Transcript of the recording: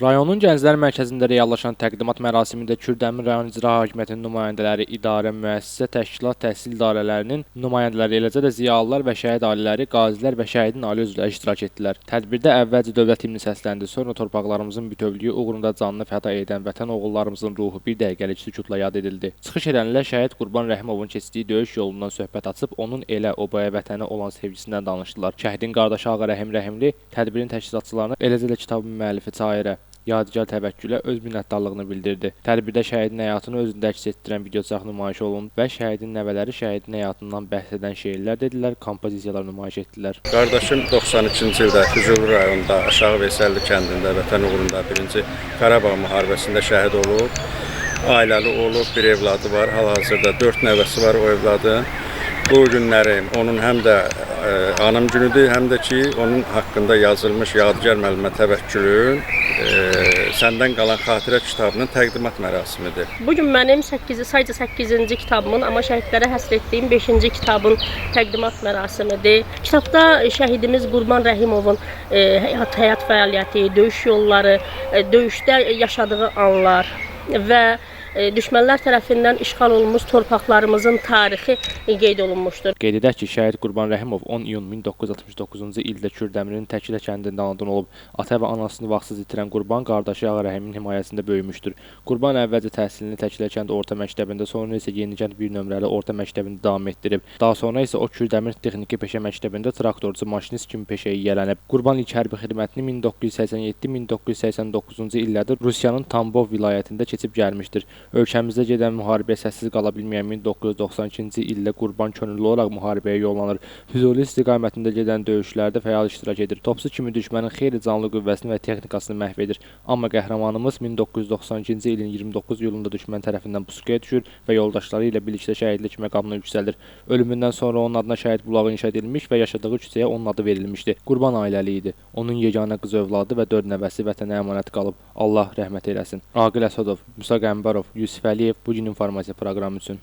Rayonun Gənclər Mərkəzində reallaşan təqdimat mərasimində Kürdəmir rayon İcra Hakimiyyətinin nümayəndələri, idarə, müəssisə, təşkilat, təhsil idarələrinin nümayəndələri, eləcə də ziyalılar və şəhid ailələri, qazilər və şəhidin ailə üzvləri iştirak etdilər. Tədbirdə əvvəlcə dövlət himni səsləndi, sonra torpaqlarımızın bütövlüyü uğrunda canını fəda edən vətən oğullarımızın ruhu bir dəqiqəlik sükutla yad edildi. Çıxış edənlər şəhid Qurban Rəhimovun keçdiyi döyüş yolundan söhbət açıb, onun elə obaya vətənə olan sevgisindən danışdılar. Şəhidin qardaşı Ağa Rəhim Rəhimli tədbirin təşkilatçılarına, eləcə də kitabın müəllifi Çayirə yadigar təvəkkülə öz minnətdarlığını bildirdi. Tədbirdə şəhidin həyatını özündə əks etdirən videoçaq nümayiş olundu və şəhidin nəvələri şəhidin həyatından bəhs edən şeirlər dedilər, kompozisiyalar nümayiş etdilər. Qardaşım 92-ci ildə Füzuli rayonunda Aşağı Veysəlli kəndində vətən uğrunda 1-ci Qarabağ müharibəsində şəhid olub. Ailəli olub, bir evladı var. Hal-hazırda 4 nəvəsi var o evladın. Bu günləri onun həm də anım günüdür, həm də ki, onun haqqında yazılmış yadigar müəllimə təvəkkülün səndən qalan xatirə kitabının təqdimat mərasimidir. Bugün mənim sayca 8-ci kitabımın, amma şəhidlərə həsr etdiyim 5-ci kitabın təqdimat mərasimidir. Kitabda şəhidimiz Qurban Rəhimovun həyat fəaliyyəti, döyüş yolları, döyüşdə yaşadığı anlar və düşmənlər tərəfindən işğal olunmuş torpaqlarımızın tarixi qeyd olunmuşdur. Qeyd edək ki, şəhid Qurban Rəhimov 10 iyun 1969-cu ildə Kürdəmirin Təkilə kəndində anadan olub. Ata və anasını vaxtsız itirən Qurban qardaşı Ağa Rəhimin himayəsində böyümüşdür. Qurban əvvəlcə təhsilini Təkilə kənd orta məktəbində, sonra isə Yenikənd 1 nömrəli orta məktəbində davam etdirib. Daha sonra isə o Kürdəmir Texniki Peşə Məktəbində traktorçu, maşinist kimi peşəyə yiyələnib. Qurban ilk hərbi xidmətini 1987-1989-cu illərdə Rusiyanın Tambov vilayətində keçib gəlmişdir. Ölkəmizdə gedən müharibəyə səssiz qala bilməyən 1992-ci ildə Qurban könüllü olaraq müharibəyə yollanır. Füzuli istiqamətində gedən döyüşlərdə fəal iştirak edir. Topçu kimi düşmənin xeyli canlı qüvvəsini və texnikasını məhv edir. Amma qəhrəmanımız 1992-ci ilin 29 iyulunda düşmən tərəfindən pusuqaya düşür və yoldaşları ilə birlikdə şəhidlik məqamına yüksəlir. Ölümündən sonra onun adına şəhid bulağı inşa edilmiş və yaşadığı küçəyə onun adı verilmişdi. Qurban ailəli idi. Onun yeganə qız övladı və 4 nəvəsi vətənə əmanət qalıb. Allah rəhmət eləsin. Aqil Əsədov, Musa Qəmbarov, Yusif Əliyev bu gün informasiya proqramı üçün.